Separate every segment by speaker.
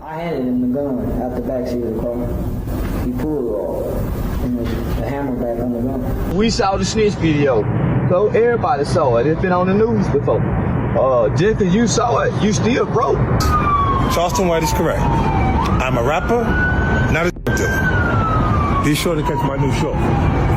Speaker 1: I handed him the gun out the backseat of the car. He pulled it off, and the hammer back on the gun.
Speaker 2: We saw the Snitch video, so everybody saw it. It's been on the news before. Just because you saw it, you still broke.
Speaker 3: Charleston White is correct. I'm a rapper, not a dealer. Be sure to catch my new show,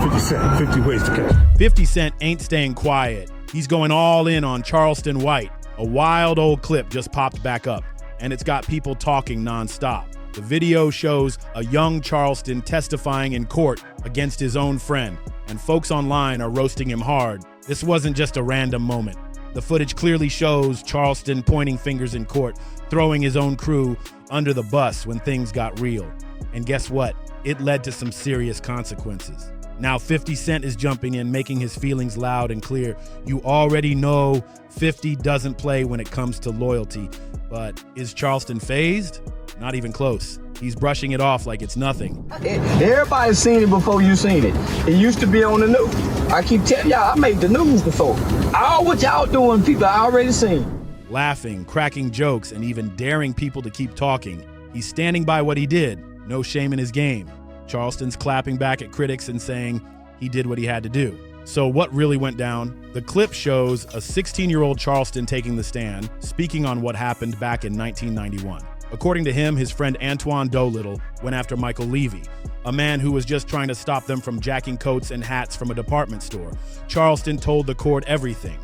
Speaker 3: 50 Cent, 50 Ways to Catch.
Speaker 4: 50 Cent ain't staying quiet. He's going all in on Charleston White. A wild old clip just popped back up, and it's got people talking nonstop. The video shows a young Charleston testifying in court against his own friend, and folks online are roasting him hard. This wasn't just a random moment. The footage clearly shows Charleston pointing fingers in court, throwing his own crew under the bus when things got real. And guess what? It led to some serious consequences. Now 50 Cent is jumping in, making his feelings loud and clear. You already know 50 doesn't play when it comes to loyalty. But is Charleston fazed? Not even close. He's brushing it off like it's nothing.
Speaker 2: Everybody's seen it before you seen it. It used to be on the news. I keep telling y'all, I made the news before. All what y'all doing, people I already seen.
Speaker 4: Laughing, cracking jokes, and even daring people to keep talking. He's standing by what he did. No shame in his game. Charleston's clapping back at critics and saying he did what he had to do. So what really went down? The clip shows a 16-year-old Charleston taking the stand, speaking on what happened back in 1991. According to him, his friend Antoine Doolittle went after Michael Levy, a man who was just trying to stop them from jacking coats and hats from a department store. Charleston told the court everything.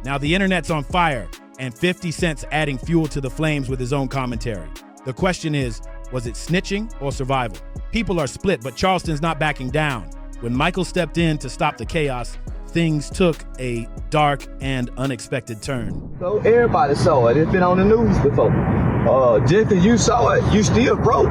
Speaker 4: Now the internet's on fire, and 50 Cent's adding fuel to the flames with his own commentary. The question is, was it snitching or survival? People are split, but Charleston's not backing down. When Michael stepped in to stop the chaos, things took a dark and unexpected turn.
Speaker 2: So everybody saw it. It's been on the news before. Just because you saw it, you still broke.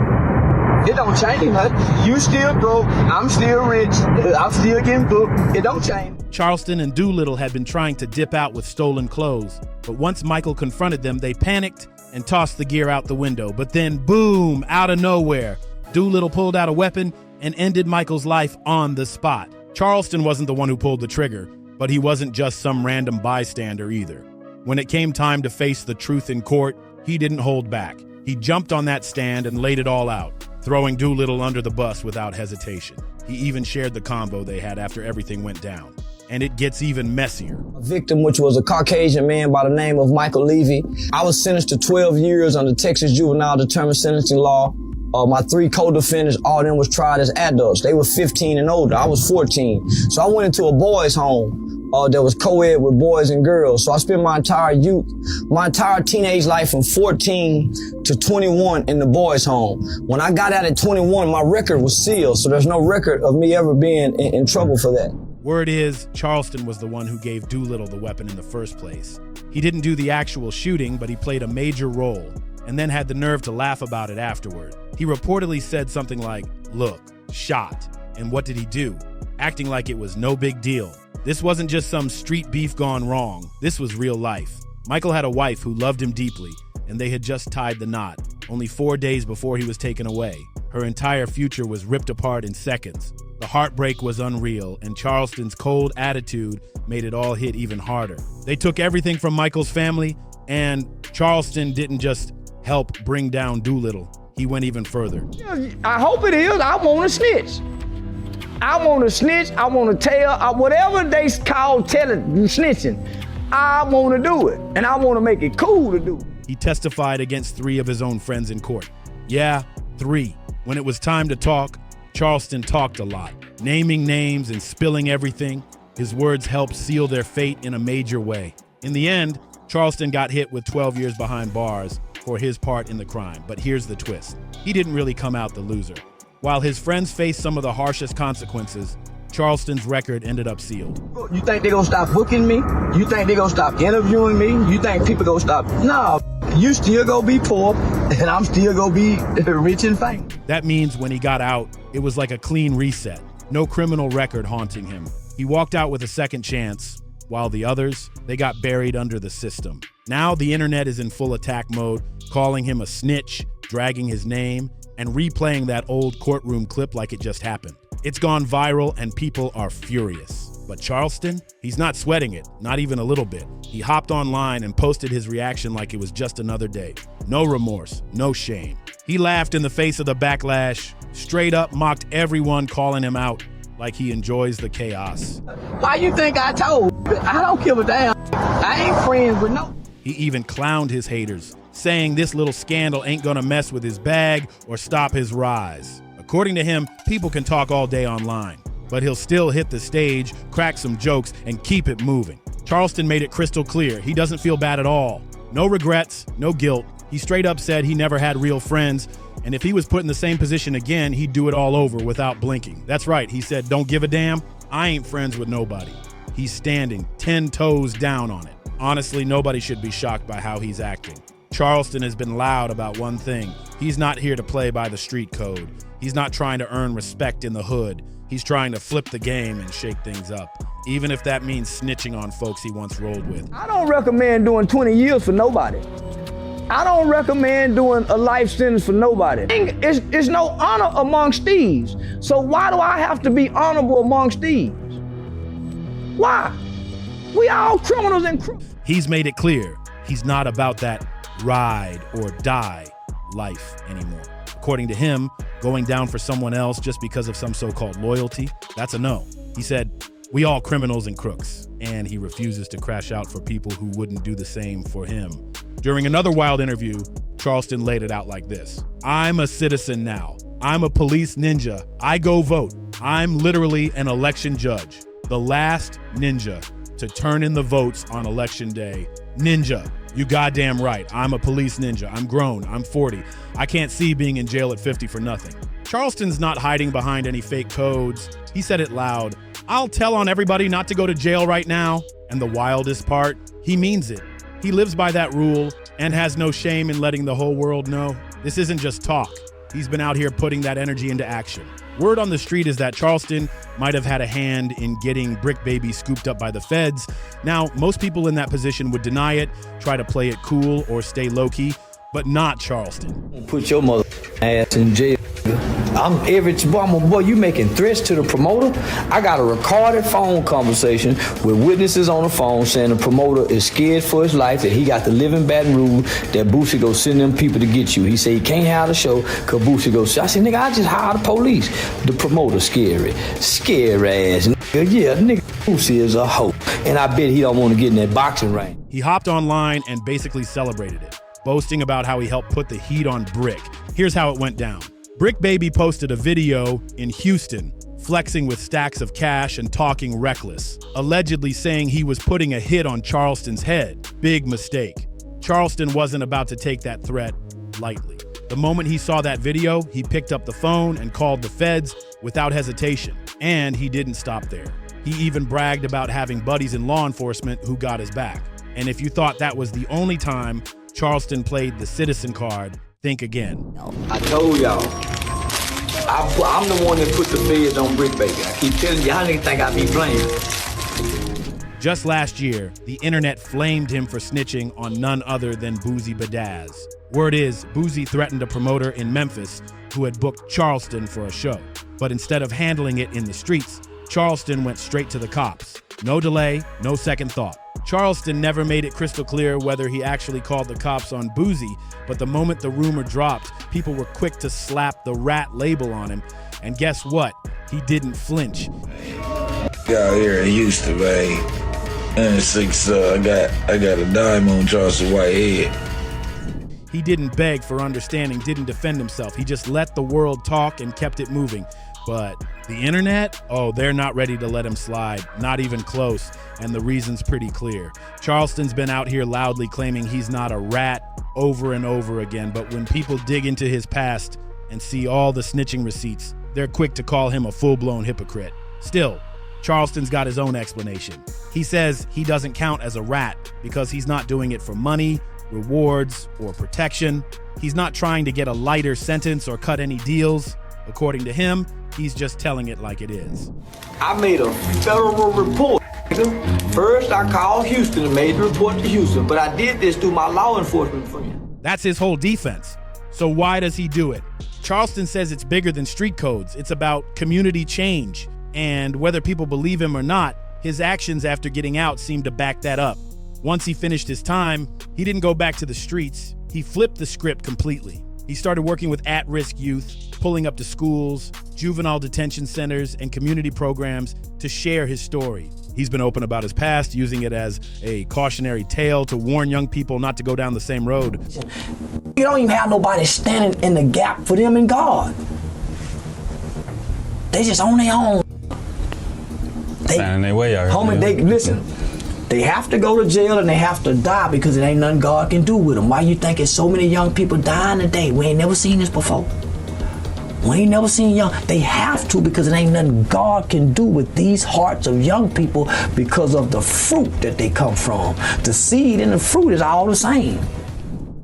Speaker 2: It don't change nothing. You still broke. I'm still rich. I'm still getting booked. It don't change.
Speaker 4: Charleston and Doolittle had been trying to dip out with stolen clothes, but once Michael confronted them, they panicked and tossed the gear out the window. But then, boom, out of nowhere, Doolittle pulled out a weapon and ended Michael's life on the spot. Charleston wasn't the one who pulled the trigger, but he wasn't just some random bystander either. When it came time to face the truth in court, he didn't hold back. He jumped on that stand and laid it all out, throwing Doolittle under the bus without hesitation. He even shared the convo they had after everything went down. And it gets even messier.
Speaker 5: A victim, which was a Caucasian man by the name of Michael Levy. I was sentenced to 12 years under Texas juvenile determined sentencing law. My 3 co-defendants, all of them was tried as adults. They were 15 and older. I was 14. So I went into a boys' home that was co-ed with boys and girls. So I spent my entire youth, my entire teenage life from 14 to 21 in the boys' home. When I got out at 21, my record was sealed. So there's no record of me ever being in trouble for that.
Speaker 4: Word is, Charleston was the one who gave Doolittle the weapon in the first place. He didn't do the actual shooting, but he played a major role, and then had the nerve to laugh about it afterward. He reportedly said something like, "Look, shot." And what did he do? Acting like it was no big deal. This wasn't just some street beef gone wrong. This was real life. Michael had a wife who loved him deeply, and they had just tied the knot, only 4 days before he was taken away. Her entire future was ripped apart in seconds. The heartbreak was unreal, and Charleston's cold attitude made it all hit even harder. They took everything from Michael's family, and Charleston didn't just help bring down Doolittle. He went even further.
Speaker 1: I hope it is. I want to snitch. I want to snitch. I want to tell. Whatever they call telling, snitching, I want to do it. And I want to make it cool to do.
Speaker 4: He testified against 3 of his own friends in court. Yeah, 3. When it was time to talk, Charleston talked a lot, naming names and spilling everything. His words helped seal their fate in a major way. In the end, Charleston got hit with 12 years behind bars for his part in the crime. But here's the twist. He didn't really come out the loser. While his friends faced some of the harshest consequences, Charleston's record ended up sealed.
Speaker 2: You think they're gonna stop booking me? You think they're gonna stop interviewing me? You think people gonna stop? No, you still gonna be poor, and I'm still gonna be rich and famous.
Speaker 4: That means when he got out, it was like a clean reset. No criminal record haunting him. He walked out with a second chance, while the others, they got buried under the system. Now the internet is in full attack mode, calling him a snitch, dragging his name, and replaying that old courtroom clip like it just happened. It's gone viral and people are furious. But Charleston, he's not sweating it, not even a little bit. He hopped online and posted his reaction like it was just another day. No remorse, no shame. He laughed in the face of the backlash, straight up mocked everyone calling him out like he enjoys the chaos.
Speaker 2: Why you think I told? I don't give a damn. I ain't friends with no.
Speaker 4: He even clowned his haters, saying this little scandal ain't gonna mess with his bag or stop his rise. According to him, people can talk all day online, but he'll still hit the stage, crack some jokes, and keep it moving. Charleston made it crystal clear he doesn't feel bad at all. No regrets, no guilt. He straight up said he never had real friends, and if he was put in the same position again, he'd do it all over without blinking. That's right, he said, don't give a damn, I ain't friends with nobody. He's standing 10 toes down on it. Honestly, nobody should be shocked by how he's acting. Charleston has been loud about one thing. He's not here to play by the street code. He's not trying to earn respect in the hood. He's trying to flip the game and shake things up, even if that means snitching on folks he once rolled with.
Speaker 1: I don't recommend doing 20 years for nobody. I don't recommend doing a life sentence for nobody. It's no honor amongst thieves. So why do I have to be honorable amongst thieves? Why? We all criminals and crooks.
Speaker 4: He's made it clear he's not about that ride or die life anymore. According to him, going down for someone else just because of some so-called loyalty, that's a no. He said, we all criminals and crooks, and he refuses to crash out for people who wouldn't do the same for him. During another wild interview, Charleston laid it out like this. I'm a citizen now. I'm a police ninja. I go vote. I'm literally an election judge. The last ninja to turn in the votes on election day. Ninja, you goddamn right. I'm a police ninja. I'm grown. I'm 40. I can't see being in jail at 50 for nothing. Charleston's not hiding behind any fake codes. He said it loud. I'll tell on everybody not to go to jail right now. And the wildest part, he means it. He lives by that rule and has no shame in letting the whole world know. This isn't just talk. He's been out here putting that energy into action. Word on the street is that Charleston might have had a hand in getting Brick Baby scooped up by the feds. Now, most people in that position would deny it, try to play it cool or stay low-key, but not Charleston.
Speaker 5: Put your mother ass in jail. I'm a boy, you making threats to the promoter? I got a recorded phone conversation with witnesses on the phone saying the promoter is scared for his life, that he got to live in Baton Rouge, that Boosie go send them people to get you. He said he can't have the show because Boosie goes, I said, nigga, I just hired the police. The promoter scary ass nigga. Yeah, nigga, Boosie is a hoe. And I bet he don't want to get in that boxing ring.
Speaker 4: He hopped online and basically celebrated it, boasting about how he helped put the heat on Brick. Here's how it went down. Brick Baby posted a video in Houston, flexing with stacks of cash and talking reckless, allegedly saying he was putting a hit on Charleston's head. Big mistake. Charleston wasn't about to take that threat lightly. The moment he saw that video, he picked up the phone and called the feds without hesitation. And he didn't stop there. He even bragged about having buddies in law enforcement who got his back. And if you thought that was the only time Charleston played the citizen card, think again.
Speaker 2: I told y'all, I'm the one that put the feds on Brick Baby. I keep telling you, I didn't think I'd be blamed.
Speaker 4: Just last year, the internet flamed him for snitching on none other than Boosie Badazz. Word is, Boosie threatened a promoter in Memphis who had booked Charleston for a show. But instead of handling it in the streets, Charleston went straight to the cops. No delay, no second thought. Charleston never made it crystal clear whether he actually called the cops on Boosie, but the moment the rumor dropped, people were quick to slap the rat label on him. And guess what? He didn't flinch.
Speaker 6: Out here in Houston, man. And I got a dime on Charleston White head.
Speaker 4: He didn't beg for understanding, didn't defend himself. He just let the world talk and kept it moving. But the internet, oh, they're not ready to let him slide, not even close, and the reason's pretty clear. Charleston's been out here loudly claiming he's not a rat over and over again, but when people dig into his past and see all the snitching receipts, they're quick to call him a full-blown hypocrite. Still, Charleston's got his own explanation. He says he doesn't count as a rat because he's not doing it for money, rewards, or protection. He's not trying to get a lighter sentence or cut any deals. According to him, he's just telling it like it is.
Speaker 2: I made a federal report. First, I called Houston and made the report to Houston, but I did this through my law enforcement friend.
Speaker 4: That's his whole defense. So why does he do it? Charleston says it's bigger than street codes. It's about community change. And whether people believe him or not, his actions after getting out seem to back that up. Once he finished his time, he didn't go back to the streets. He flipped the script completely. He started working with at-risk youth, pulling up to schools, juvenile detention centers, and community programs to share his story. He's been open about his past, using it as a cautionary tale to warn young people not to go down the same road.
Speaker 5: You don't even have nobody standing in the gap for them and God. They just on their own.
Speaker 7: Finding their way out here.
Speaker 5: Homie, listen, they have to go to jail and they have to die because it ain't nothing God can do with them. Why you think it's so many young people dying today? We ain't never seen this before. We ain't never seen young. They have to because it ain't nothing God can do with these hearts of young people because of the fruit that they come from. The seed and the fruit is all the same.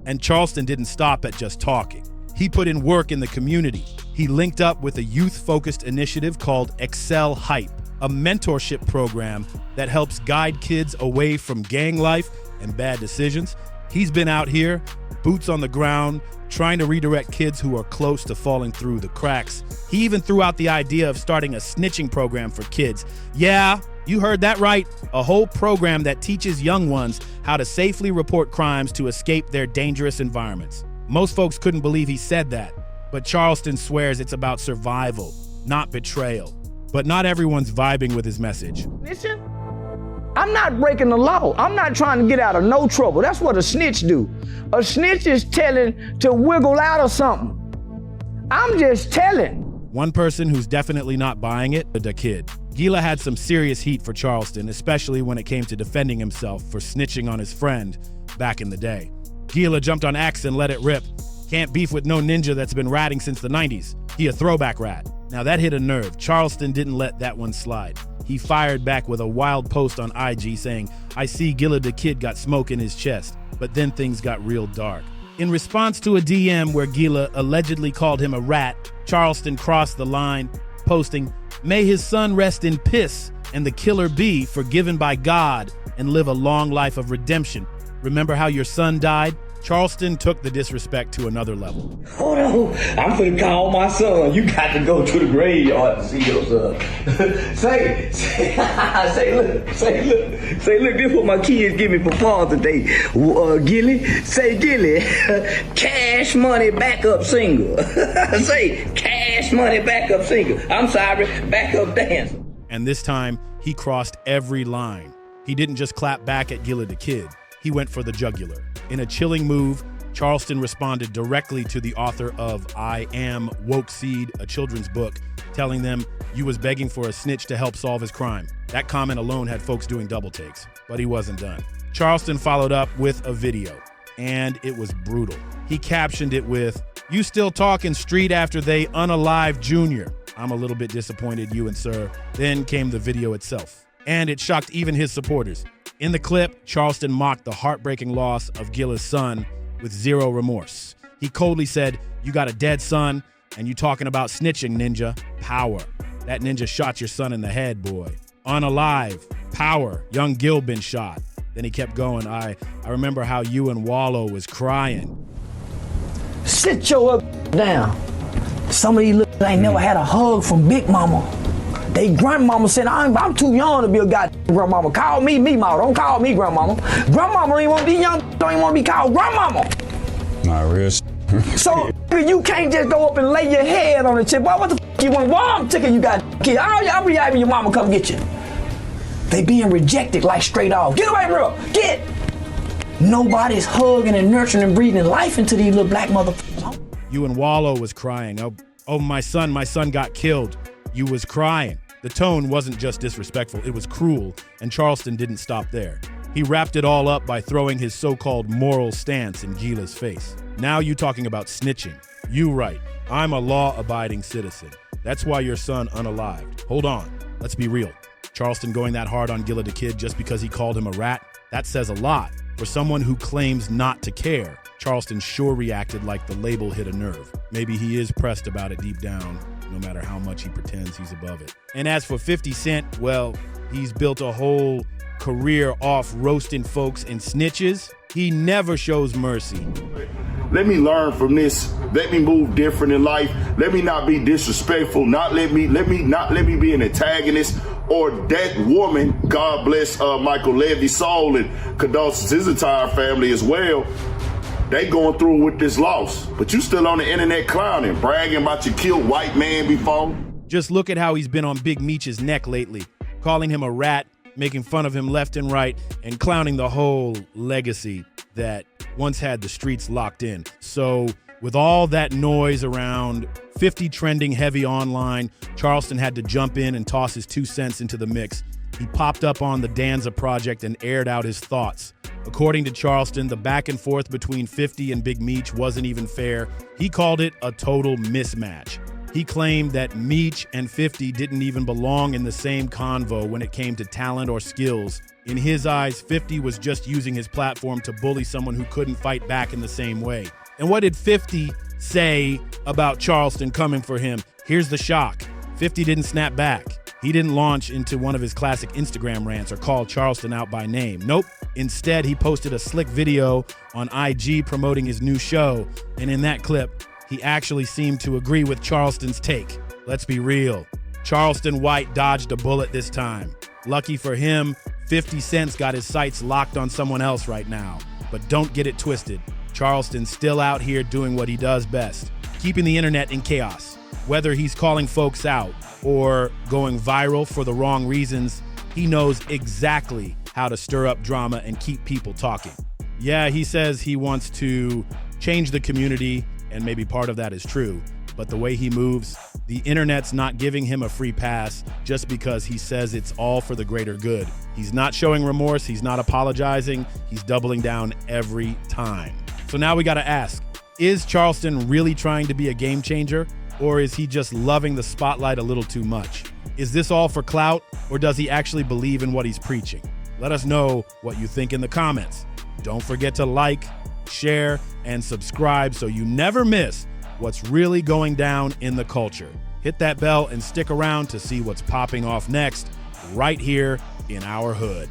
Speaker 4: And Charleston didn't stop at just talking. He put in work in the community. He linked up with a youth-focused initiative called Excel Hype, a mentorship program that helps guide kids away from gang life and bad decisions. He's been out here, boots on the ground, trying to redirect kids who are close to falling through the cracks. He even threw out the idea of starting a snitching program for kids. Yeah, you heard that right. A whole program that teaches young ones how to safely report crimes to escape their dangerous environments. Most folks couldn't believe he said that, but Charleston swears it's about survival, not betrayal. But not everyone's vibing with his message.
Speaker 1: Listen, I'm not breaking the law. I'm not trying to get out of no trouble. That's what a snitch do. A snitch is telling to wiggle out of something. I'm just telling.
Speaker 4: One person who's definitely not buying it, the kid. Gillie had some serious heat for Charleston, especially when it came to defending himself for snitching on his friend back in the day. Gillie jumped on X and let it rip. Can't beef with no ninja that's been ratting since the 90s. He a throwback rat. Now that hit a nerve. Charleston didn't let that one slide. He fired back with a wild post on IG saying, "I see Gillie the kid got smoke in his chest." But then things got real dark. In response to a DM where Gillie allegedly called him a rat, Charleston crossed the line, posting, "May his son rest in piss and the killer be forgiven by God and live a long life of redemption. Remember how your son died?" Charleston took the disrespect to another level.
Speaker 2: Hold on, I'm finna call my son. You got to go to the graveyard to see your son. say, look, this is what my kids give me for Father's Day. Gillie, say Gillie, cash money backup single. Say, cash money backup single. I'm sorry, backup dancer.
Speaker 4: And this time, he crossed every line. He didn't just clap back at Gillie the kid. He went for the jugular. In a chilling move, Charleston responded directly to the author of I Am Woke Seed, a children's book, telling them you was begging for a snitch to help solve his crime. That comment alone had folks doing double takes, but he wasn't done. Charleston followed up with a video, and it was brutal. He captioned it with, "You still talking street after they unalive Junior. I'm a little bit disappointed, you and sir." Then came the video itself, and it shocked even his supporters. In the clip, Charleston mocked the heartbreaking loss of Gillie's son with zero remorse. He coldly said, "You got a dead son, and you talking about snitching, ninja. Power. That ninja shot your son in the head, boy. Unalive. Power. Young Gil been shot." Then he kept going. I remember how you and Wallow was crying.
Speaker 5: Sit your down. Some of these little ain't never had a hug from Big Mama. They grandmama said, I'm too young to be a goddamn grandmama. Call me Mama. Don't call me grandmama. Grandmama don't even want to be young. Don't even want to be called grandmama.
Speaker 7: Not real.
Speaker 5: So you can't just go up and lay your head on the chip. Boy, what the f you want? Why I'm ticking you got kid? I'll be having your mama come get you. They being rejected like straight off. Get away from her. Get. Nobody's hugging and nurturing and breathing life into these little black motherfuckers.
Speaker 4: You and Wallow was crying. Oh, my son got killed. You was crying. The tone wasn't just disrespectful, it was cruel, and Charleston didn't stop there. He wrapped it all up by throwing his so-called moral stance in Gillie's face. Now you talking about snitching. You right. I'm a law-abiding citizen. That's why your son unalived. Hold on. Let's be real. Charleston going that hard on Gillie the kid just because he called him a rat? That says a lot. For someone who claims not to care, Charleston sure reacted like the label hit a nerve. Maybe he is pressed about it deep down, no matter how much he pretends he's above it. And as for 50 Cent, well, he's built a whole career off roasting folks and snitches. He never shows mercy.
Speaker 8: Let me learn from this. Let me move different in life. Let me not be disrespectful. Let me be an antagonist. Or that woman, God bless Michael Levy's soul and condolences his entire family as well. they going through with this loss. But you still on the internet clowning, bragging about you killed white man before.
Speaker 4: Just look at how he's been on Big Meech's neck lately, calling him a rat, making fun of him left and right, and clowning the whole legacy that once had the streets locked in. So with all that noise around 50 trending heavy online, Charleston had to jump in and toss his 2 cents into the mix. He popped up on the Danza Project and aired out his thoughts. According to Charleston, the back and forth between 50 and Big Meech wasn't even fair. He called it a total mismatch. He claimed that Meech and 50 didn't even belong in the same convo when it came to talent or skills. In his eyes, 50 was just using his platform to bully someone who couldn't fight back in the same way. And what did 50 say about Charleston coming for him? Here's the shock. 50 didn't snap back. He didn't launch into one of his classic Instagram rants or call Charleston out by name. Nope. Instead, he posted a slick video on IG promoting his new show. And in that clip, he actually seemed to agree with Charleston's take. Let's be real. Charleston White dodged a bullet this time. Lucky for him, 50 Cent's got his sights locked on someone else right now. But don't get it twisted. Charleston's still out here doing what he does best, keeping the internet in chaos. Whether he's calling folks out or going viral for the wrong reasons, he knows exactly how to stir up drama and keep people talking. Yeah, he says he wants to change the community, and maybe part of that is true, but the way he moves, the internet's not giving him a free pass just because he says it's all for the greater good. He's not showing remorse, he's not apologizing, he's doubling down every time. So now we gotta ask, is Charleston really trying to be a game changer, or is he just loving the spotlight a little too much? Is this all for clout, or does he actually believe in what he's preaching? Let us know what you think in the comments. Don't forget to like, share, and subscribe so you never miss what's really going down in the culture. Hit that bell and stick around to see what's popping off next, right here in our hood.